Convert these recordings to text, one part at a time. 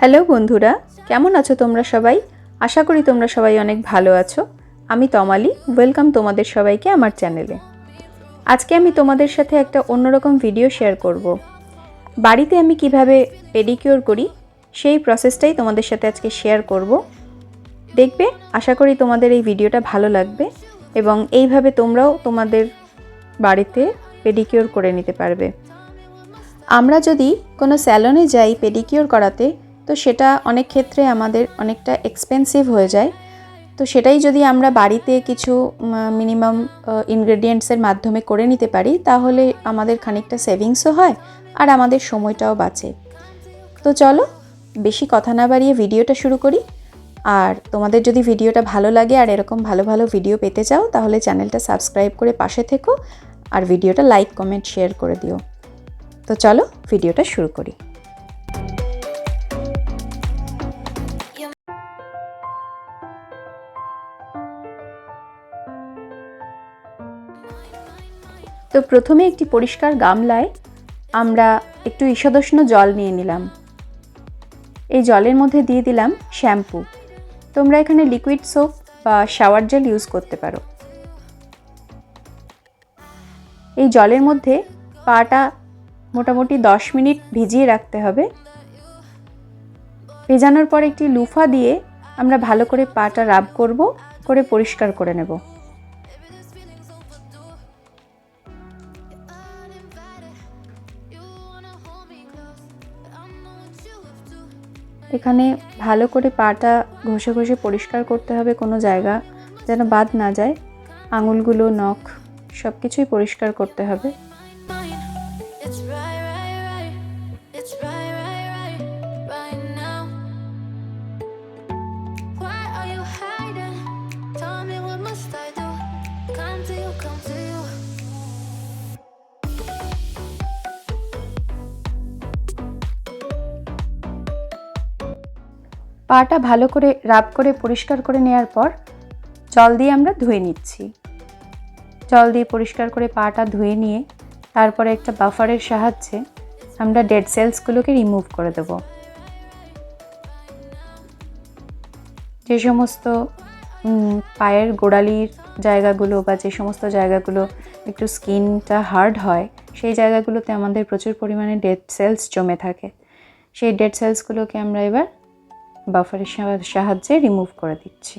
Hello বন্ধুরা, কেমন আছো তোমরা সবাই? আশা করি তোমরা সবাই অনেক ভালো আছো। আমি তমালি, ওয়েলকাম তোমাদের সবাইকে আমার চ্যানেলে। আজকে আমি তোমাদের সাথে একটা অন্যরকম ভিডিও শেয়ার করব। বাড়িতে আমি কিভাবে পেডিকিউর করি সেই প্রসেসটাই তোমাদের সাথে আজকে শেয়ার করব। দেখবে, আশা করি তোমাদের এই ভিডিওটা ভালো লাগবে এবং এইভাবে তোমরাও তোমাদের বাড়িতে পেডিকিউর করে নিতে পারবে। আমরা যদি কোনো স্যালনে যাই পেডিকিউর করাতে, তো সেটা অনেক ক্ষেত্রে আমাদের অনেকটা এক্সপেন্সিভ হয়ে যায়। তো সেটাই যদি আমরা বাড়িতে কিছু মিনিমাম ইনগ্রেডিয়েন্টসের মাধ্যমে করে নিতে পারি, তাহলে আমাদের খানিকটা সেভিংসও হয় আর আমাদের সময়টাও বাঁচে। তো চলো, বেশি কথা না বাড়িয়ে ভিডিওটা শুরু করি। আর তোমাদের যদি ভিডিওটা ভালো লাগে আর এরকম ভালো ভালো ভিডিও পেতে চাও, তাহলে চ্যানেলটা সাবস্ক্রাইব করে পাশে থেকো আর ভিডিওটা লাইক, কমেন্ট, শেয়ার করে দিও। তো চলো ভিডিওটা শুরু করি। তো প্রথমে একটি পরিষ্কার গামলায় আমরা একটু ঈষদুষ্ণ জল নিয়ে নিলাম। এই জলের মধ্যে দিয়ে দিলাম শ্যাম্পু। তোমরা এখানে লিকুইড সোপ বা শাওয়ার জেল ইউজ করতে পারো। এই জলের মধ্যে পাটা মোটামুটি 10 মিনিট ভিজিয়ে রাখতে হবে। ভেজানোর পর একটি লুফা দিয়ে আমরা ভালো করে পাটা রাব করে পরিষ্কার করে নেব। এখানে ভালো করে পাটা ঘষে ঘষে পরিষ্কার করতে হবে, কোনো জায়গা যেন বাদ না যায়। আঙুলগুলো, নখ সব কিছুই পরিষ্কার করতে হবে। পাটা ভালো করে রাব করে পরিষ্কার করে নেওয়ার পর জল দিয়ে আমরা ধুয়ে নিচ্ছি। জল দিয়ে পরিষ্কার করে পাটা ধুয়ে নিয়ে তারপরে একটা বাফারের সাহায্যে আমরা ডেড সেলসগুলোকে রিমুভ করে দেব। যে সমস্ত পায়ের গোড়ালির জায়গাগুলো বা যে সমস্ত জায়গাগুলো একটু স্কিনটা হার্ড হয়, সেই জায়গাগুলোতে আমাদের প্রচুর পরিমাণে ডেড সেলস জমে থাকে। সেই ডেড সেলসগুলোকে আমরা এবার বাফারের সাহায্যে রিমুভ করে দিচ্ছি।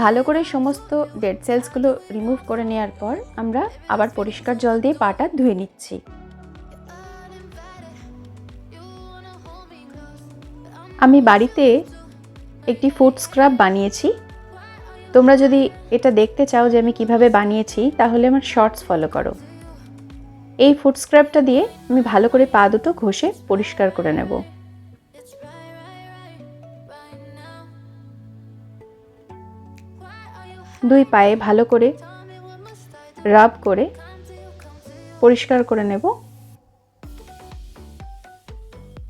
ভালো করে সমস্ত ডেড সেলসগুলো রিমুভ করে নেওয়ার পর আমরা আবার পরিষ্কার জল দিয়ে পাটা ধুয়ে নিচ্ছি। আমি বাড়িতে একটি ফুট স্ক্রাব বানিয়েছি। তোমরা যদি এটা দেখতে চাও যে আমি কিভাবে বানিয়েছি, তাহলে আমার শর্টস ফলো করো। এই ফুট স্ক্রাবটা দিয়ে আমি ভালো করে পা দুটো ঘষে পরিষ্কার করে নেব। দুই পায়ে ভালো করে রাব করে পরিষ্কার করে নেব।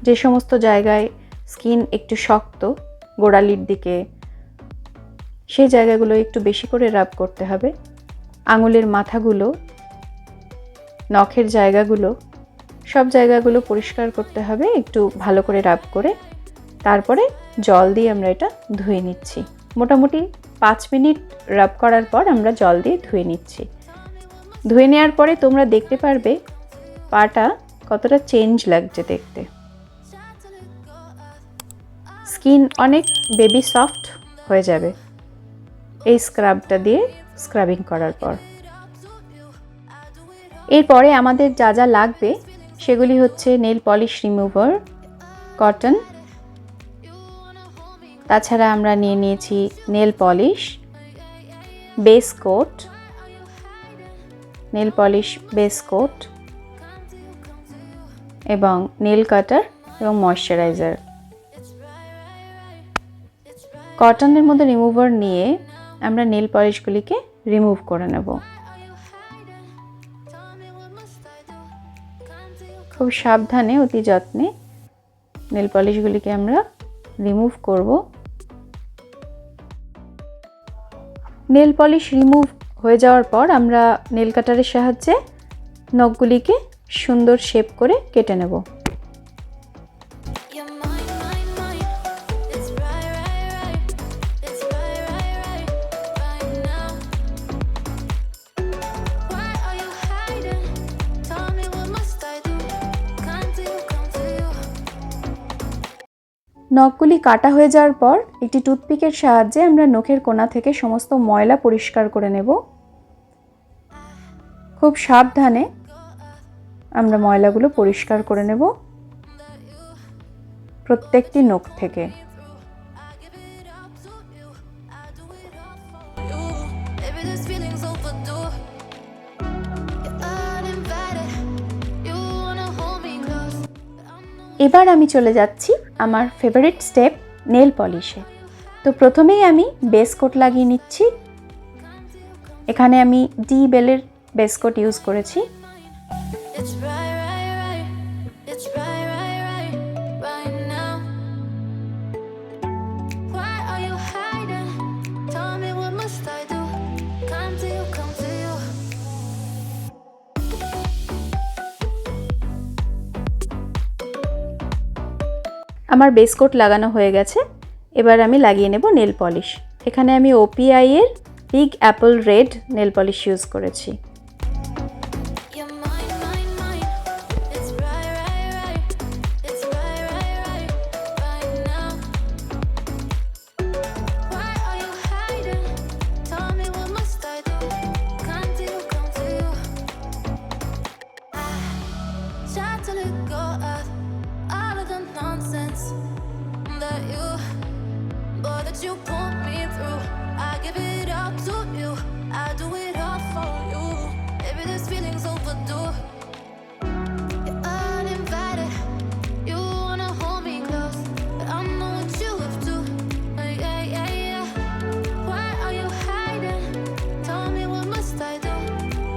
যে সমস্ত জায়গায় স্কিন একটু শক্ত গোড়ালির দিকে, সেই জায়গাগুলো একটু বেশি করে রাব করতে হবে। আঙুলের মাথাগুলো, নখের জায়গাগুলো, সব জায়গাগুলো পরিষ্কার করতে হবে একটু ভালো করে রাব করে। তারপরে জল দিয়ে আমরা এটা ধুয়ে নিচ্ছি। মোটামুটি 5 মিনিট রাব করার পর আমরা জল দিয়ে ধুয়ে নিচ্ছি। ধুয়ে নেওয়ার পরে তোমরা দেখতে পারবে পাটা কতটা চেঞ্জ লাগছে দেখতে। স্কিন অনেক বেবি সফট হয়ে যাবে এই স্ক্রাবটা দিয়ে স্ক্রাবিং করার পর। এরপরে আমাদের যা যা লাগবে সেগুলি হচ্ছে নেল পলিশ রিমুভার, কটন, তাছাড়া আমরা নিয়ে নিয়েছি nail polish, base coat, nail polish base coat এবং নেল কাটার এবং ময়শ্চারাইজার। কটনের মধ্যে রিমুভার নিয়ে আমরা নেল পলিশগুলিকে রিমুভ করে নেব। খুব সাবধানে, অতি যত্নে নেল পলিশগুলিকে আমরা রিমুভ করব। নেল পলিশ রিমুভ হয়ে যাওয়ার পর আমরা নেল কাটারের সাহায্যে নখগুলিকে সুন্দর শেপ করে কেটে নেব। নখগুলি কাটা হয়ে যাওয়ার পর একটি টুথপিকের সাহায্যে আমরা নখের কোণা থেকে সমস্ত ময়লা পরিষ্কার করে নেব। খুব সাবধানে আমরা ময়লাগুলো পরিষ্কার করে নেব প্রত্যেকটি নখ থেকে। এবার আমি চলে যাচ্ছি আমার ফেভারিট স্টেপ নেল পলিশে। তো প্রথমেই আমি বেস কোট লাগিয়ে নিচ্ছি। এখানে আমি ডি বেলের বেস কোট ইউজ করেছি। আমার বেস কোট লাগানো হয়ে গেছে। এবার আমি লাগিয়ে নেব নেল পলিশ। এখানে আমি ওপিআই এর big Apple red nail polish use করেছি। You put me through, I give it up to you, I do it all for you, maybe this feeling's overdue, you're uninvited, you wanna hold me close, but I know what you have to, yeah, yeah, yeah, why are you hiding, tell me what must I do,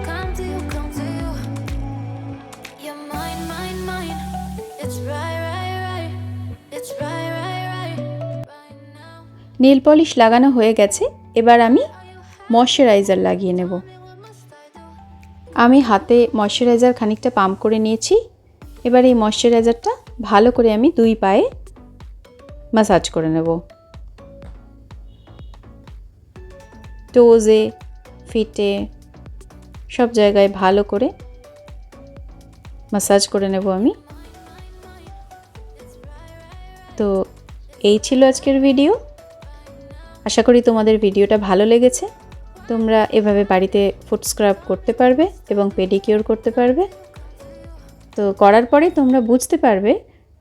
come to you, you're mine, mine, mine, it's right, right, right, it's right, right. Nail polish লাগানো হয়ে গেছে। এবার আমি moisturiser লাগিয়ে নেব। আমি হাতে moisturiser খানিকটা পাম্প করে নিয়েছি। এবার এই ময়শ্চারাইজারটা ভালো করে আমি দুই পায়ে ম্যাসাজ করে নেব। টোজে, ফিটে সব জায়গায় ভালো করে ম্যাসাজ করে নেব আমি। তো এই ছিল আজকের ভিডিও। আশা করি তোমাদের ভিডিওটা ভালো লেগেছে। তোমরা এভাবে বাড়িতে ফুট স্ক্রাব করতে পারবে এবং পেডিকিউর করতে পারবে। তো করার পরে তোমরা বুঝতে পারবে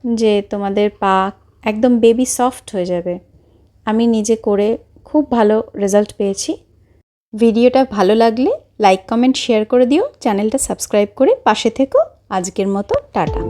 যে তোমাদের পা একদম বেবি সফট হয়ে যাবে। আমি নিজে করে খুব ভালো রেজাল্ট পেয়েছি। ভিডিওটা ভালো লাগলে লাইক, কমেন্ট, শেয়ার করে দিও। চ্যানেলটা সাবস্ক্রাইব করে পাশে থেকো। আজকের মতো টাটা।